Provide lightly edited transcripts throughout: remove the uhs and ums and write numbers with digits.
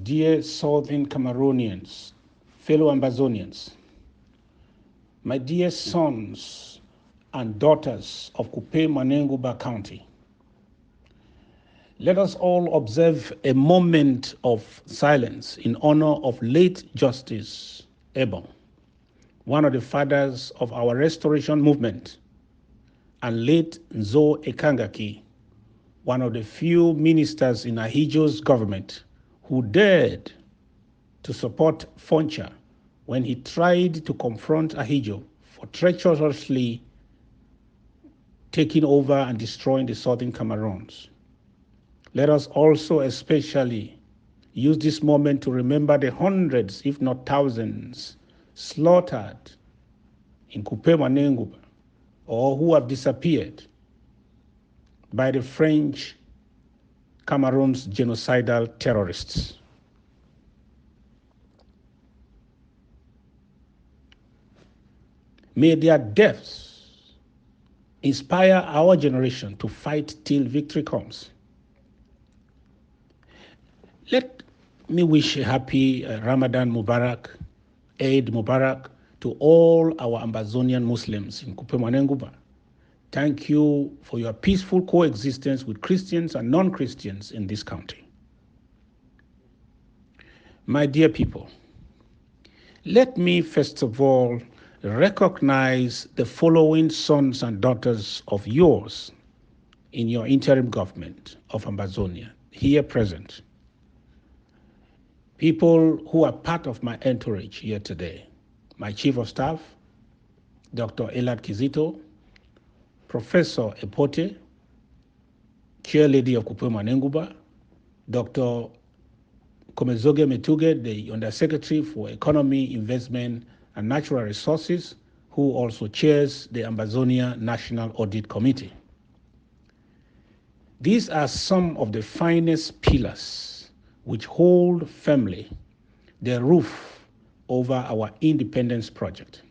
Dear Southern Cameroonians, fellow Ambazonians, my dear sons and daughters of KUPE Manenguba County, let us all observe a moment of silence in honor of late Justice Ebon, one of the fathers of our restoration movement, and late Nzo Ekangaki, one of the few ministers in Ahijo's government who dared to support Foncha when he tried to confront Ahijo for treacherously taking over and destroying the southern Cameroons. Let us also especially use this moment to remember the hundreds, if not thousands, slaughtered in KUPE Manenguba or who have disappeared by the French Cameroon's genocidal terrorists. May their deaths inspire our generation to fight till victory comes. Let me wish a happy Ramadan Mubarak, Eid Mubarak to all our Ambazonian Muslims in KUPE Manenguba. Thank you for your peaceful coexistence with Christians and non-Christians in this county. My dear people, let me first of all recognize the following sons and daughters of yours in your interim government of Ambazonia, here present. People who are part of my entourage here today. My Chief of Staff, Dr. Elad Kizito, Professor Epote, Chair Lady of KUPE Manenguba, Dr. Komezoge Metuge, the Undersecretary for Economy, Investment, and Natural Resources, who also chairs the Ambazonia National Audit Committee. These are some of the finest pillars which hold firmly the roof over our independence project.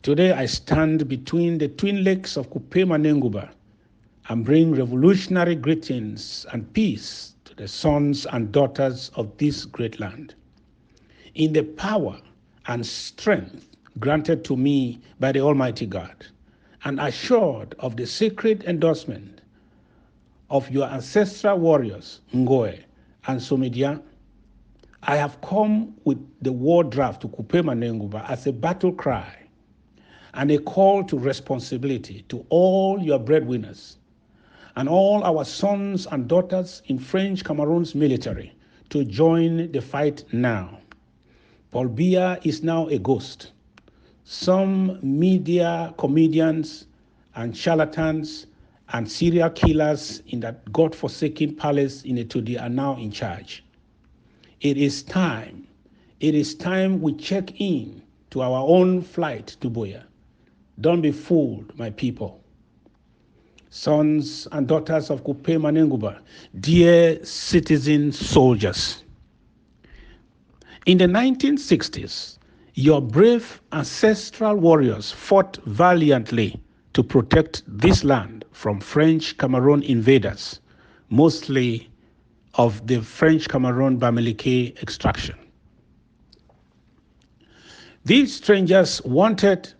Today I stand between the twin lakes of KUPE Manenguba and bring revolutionary greetings and peace to the sons and daughters of this great land. In the power and strength granted to me by the Almighty God, and assured of the sacred endorsement of your ancestral warriors, Ngoe and Somidia, I have come with the war draft to KUPE Manenguba as a battle cry and a call to responsibility to all your breadwinners and all our sons and daughters in French Cameroon's military to join the fight now. Paul Biya is now a ghost. Some media comedians and charlatans and serial killers in that God-forsaken palace in Etodi are now in charge. It is time we check in to our own flight to Buea. Don't be fooled, my people. Sons and daughters of KUPE Manenguba, dear citizen soldiers. In the 1960s, your brave ancestral warriors fought valiantly to protect this land from French Cameroon invaders, mostly of the French Cameroon Bamileke extraction. These strangers wanted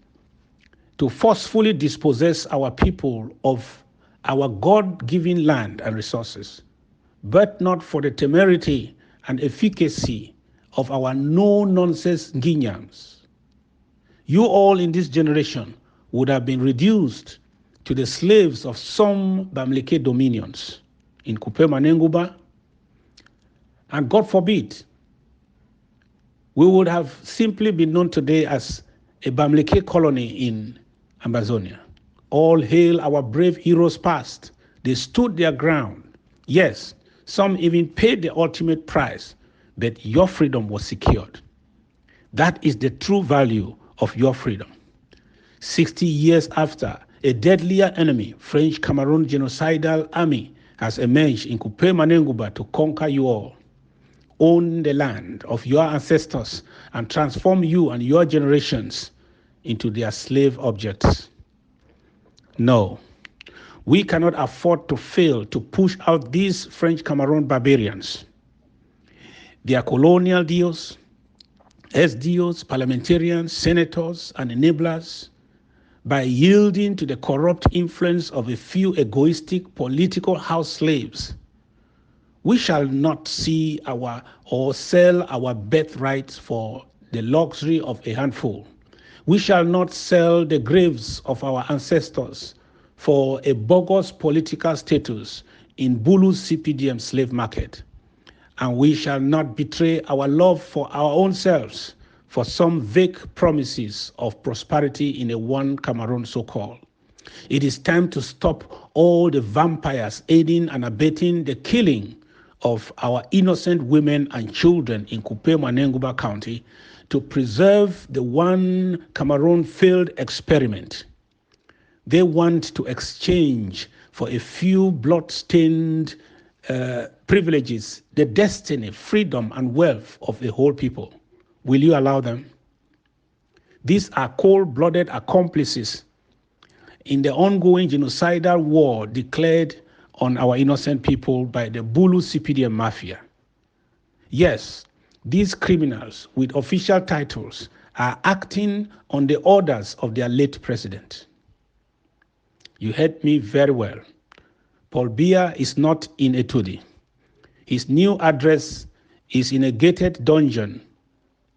to forcefully dispossess our people of our God-given land and resources, but not for the temerity and efficacy of our no-nonsense Guineans. You all in this generation would have been reduced to the slaves of some Bamileke dominions in KUPE Manenguba, and God forbid, we would have simply been known today as a Bamileke colony in Ambazonia. All hail our brave heroes past. They stood their ground. Yes, some even paid the ultimate price, but your freedom was secured. That is the true value of your freedom. 60 years after, a deadlier enemy, French Cameroon genocidal army, has emerged in KUPE Manenguba to conquer you all, own the land of your ancestors, and transform you and your generations into their slave objects. No, we cannot afford to fail to push out these French Cameroon barbarians. their colonial deals, SDOs, parliamentarians, senators, and enablers by yielding to the corrupt influence of a few egoistic political house slaves. We shall not see or sell our birthrights for the luxury of a handful. We shall not sell the graves of our ancestors for a bogus political status in Bulu's CPDM slave market. And we shall not betray our love for our own selves for some vague promises of prosperity in a one Cameroon so-called. It is time to stop all the vampires aiding and abetting the killing of our innocent women and children in KUPE Manenguba County to preserve the one Cameroon failed experiment. They want to exchange for a few blood-stained privileges the destiny, freedom, and wealth of the whole people. Will you allow them? These are cold-blooded accomplices in the ongoing genocidal war declared on our innocent people by the Bulu CPDM mafia. Yes, these criminals with official titles are acting on the orders of their late president. You heard me very well. Paul Biya is not in Etudi. His new address is in a gated dungeon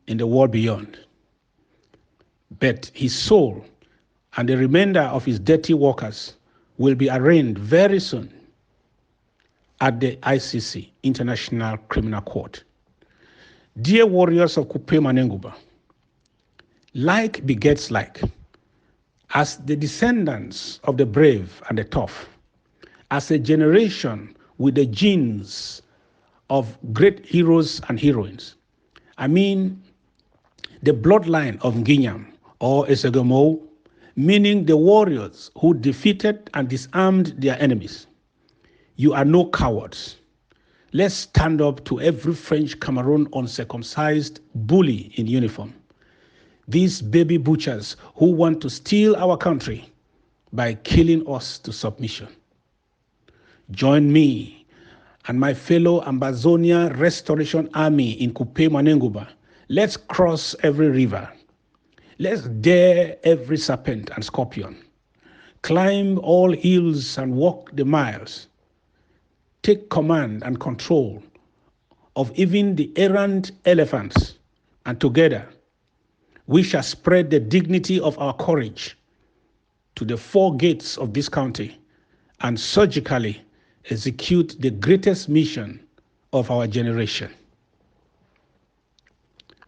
in the world beyond. But his soul and the remainder of his dirty workers will be arraigned very soon at the ICC, International Criminal Court. Dear warriors of KUPE Manenguba, like begets like. As the descendants of the brave and the tough, as a generation with the genes of great heroes and heroines, I mean the bloodline of Nginyam or Esegemo, meaning the warriors who defeated and disarmed their enemies. You are no cowards. Let's stand up to every French Cameroon uncircumcised bully in uniform. These baby butchers who want to steal our country by killing us to submission. Join me and my fellow Ambazonia Restoration Army in KUPE Manenguba. Let's cross every river. Let's dare every serpent and scorpion. Climb all hills and walk the miles. Take command and control of even the errant elephants, and together we shall spread the dignity of our courage to the four gates of this county and surgically execute the greatest mission of our generation.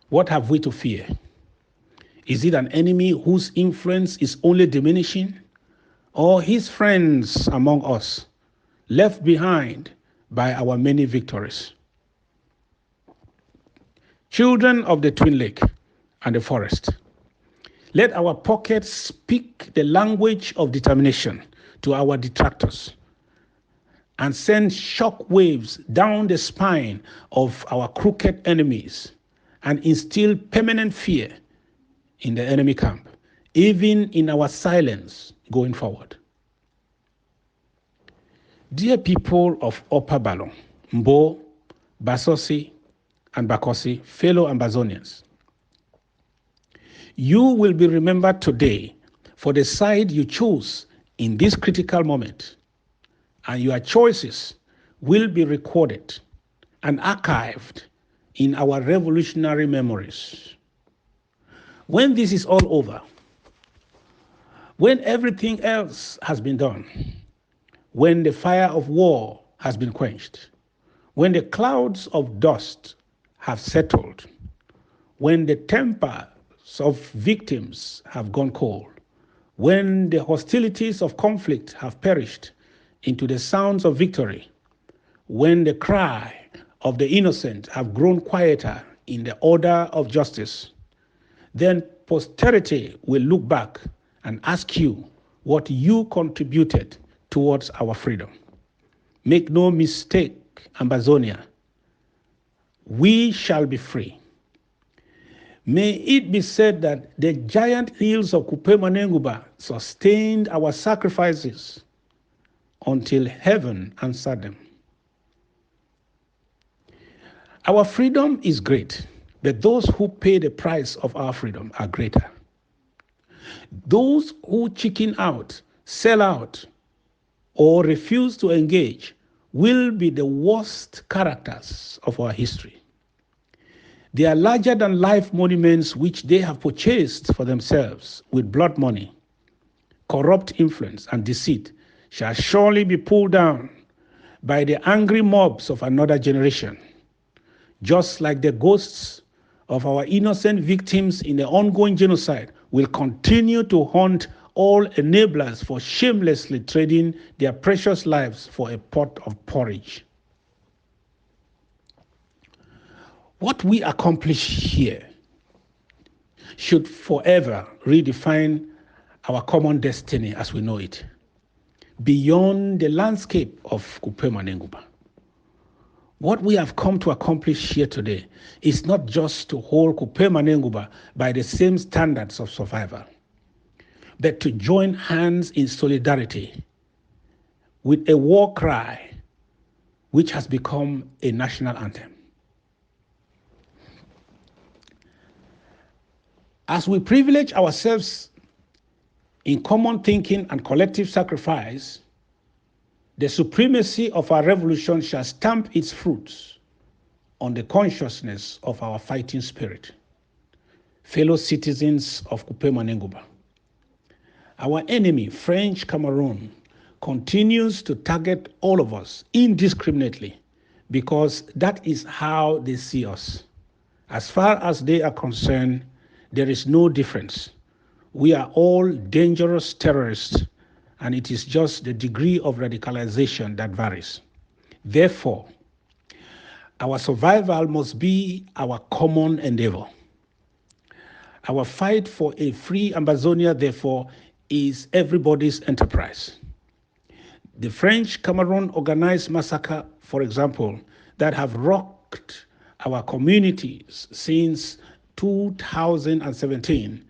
What have we to fear? Is it an enemy whose influence is only diminishing, or his friends among us, left behind by our many victories? Children of the Twin Lake and the forest, let our pockets speak the language of determination to our detractors and send shock waves down the spine of our crooked enemies and instill permanent fear in the enemy camp, even in our silence going forward. Dear people of Upper Ballon, Mbo, Basosi, and Bakosi, fellow Ambazonians, you will be remembered today for the side you chose in this critical moment, and your choices will be recorded and archived in our revolutionary memories. When this is all over, when everything else has been done, when the fire of war has been quenched, when the clouds of dust have settled, when the tempers of victims have gone cold, when the hostilities of conflict have perished into the sounds of victory, when the cry of the innocent have grown quieter in the order of justice, then posterity will look back and ask you what you contributed towards our freedom. Make no mistake, Ambazonia, we shall be free. May it be said that the giant hills of KUPE Manenguba sustained our sacrifices until heaven answered them. Our freedom is great, but those who pay the price of our freedom are greater. Those who chicken out, sell out, or refuse to engage will be the worst characters of our history. They are larger than life monuments which they have purchased for themselves with blood money. Corrupt influence and deceit shall surely be pulled down by the angry mobs of another generation, just like the ghosts of our innocent victims in the ongoing genocide will continue to haunt all enablers for shamelessly trading their precious lives for a pot of porridge. What we accomplish here should forever redefine our common destiny as we know it, beyond the landscape of KUPE Manenguba. What we have come to accomplish here today is not just to hold KUPE Manenguba by the same standards of survival, but to join hands in solidarity with a war cry which has become a national anthem. As we privilege ourselves in common thinking and collective sacrifice, the supremacy of our revolution shall stamp its fruits on the consciousness of our fighting spirit. Fellow citizens of KUPE Manenguba, our enemy, French Cameroon, continues to target all of us indiscriminately because that is how they see us. As far as they are concerned, there is no difference. We are all dangerous terrorists, and it is just the degree of radicalization that varies. Therefore, our survival must be our common endeavor. Our fight for a free Ambazonia, therefore, is everybody's enterprise. The French Cameroon organized massacre, for example, that have rocked our communities since 2017,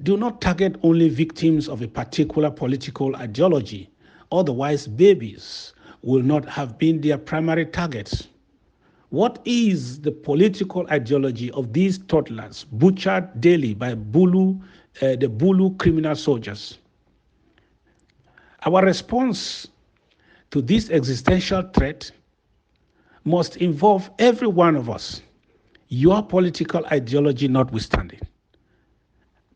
do not target only victims of a particular political ideology. Otherwise, babies will not have been their primary targets. What is the political ideology of these toddlers butchered daily by the Bulu criminal soldiers? Our response to this existential threat must involve every one of us, your political ideology notwithstanding.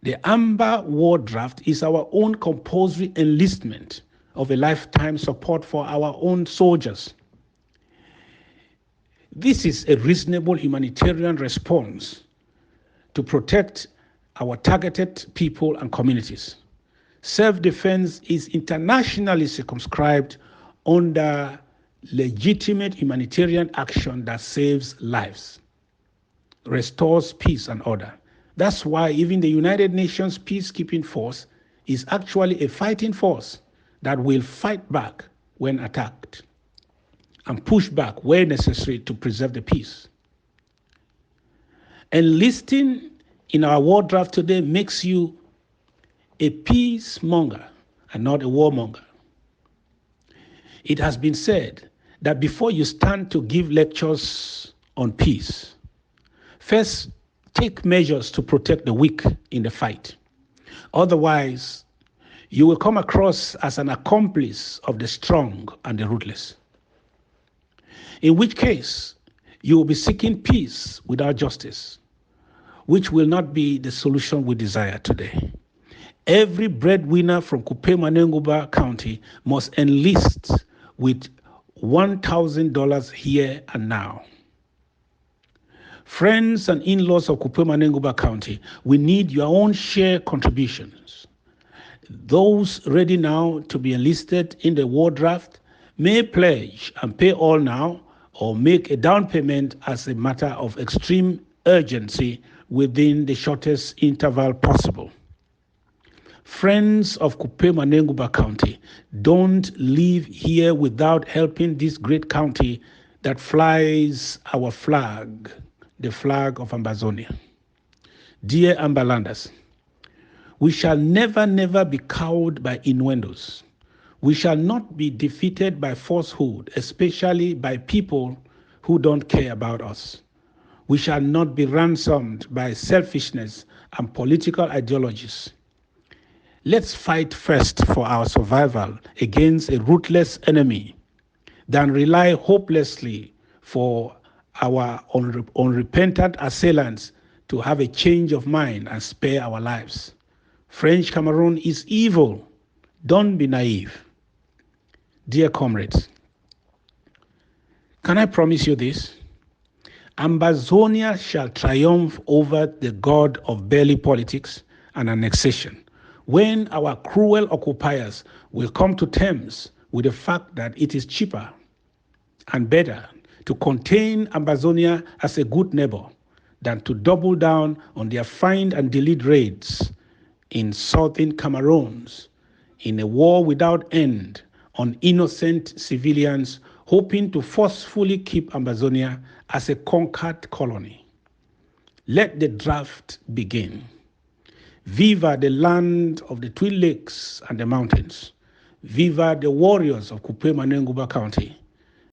The Amber War Draft is our own compulsory enlistment of a lifetime support for our own soldiers. This is a reasonable humanitarian response to protect our targeted people and communities. Self-defense is internationally circumscribed under legitimate humanitarian action that saves lives, restores peace and order. That's why even the United Nations peacekeeping force is actually a fighting force that will fight back when attacked and push back where necessary to preserve the peace. Enlisting in our war draft today makes you a peacemonger and not a warmonger. It has been said that before you stand to give lectures on peace, first take measures to protect the weak in the fight. Otherwise, you will come across as an accomplice of the strong and the ruthless. In which case, you will be seeking peace without justice, which will not be the solution we desire today. Every breadwinner from KUPE Manenguba County must enlist with $1,000 here and now. Friends and in-laws of KUPE Manenguba County, we need your own share contributions. Those ready now to be enlisted in the war draft may pledge and pay all now or make a down payment as a matter of extreme urgency within the shortest interval possible. Friends of KUPE Manenguba County, don't leave here without helping this great county that flies our flag, the flag of Ambazonia. Dear Ambalanders, we shall never be cowed by innuendos. We shall not be defeated by falsehood, especially by people who don't care about us. We shall not be ransomed by selfishness and political ideologies. Let's fight first for our survival against a ruthless enemy than rely hopelessly for our unrepentant assailants to have a change of mind and spare our lives. French Cameroon is evil. Don't be naive. Dear comrades, can I promise you this? Ambazonia shall triumph over the god of belly politics and annexation when our cruel occupiers will come to terms with the fact that it is cheaper and better to contain Ambazonia as a good neighbor than to double down on their find and delete raids in southern Cameroons in a war without end on innocent civilians hoping to forcefully keep Ambazonia as a conquered colony. Let the draft begin. Viva the land of the Twin Lakes and the mountains. Viva the warriors of KUPE Manenguba County.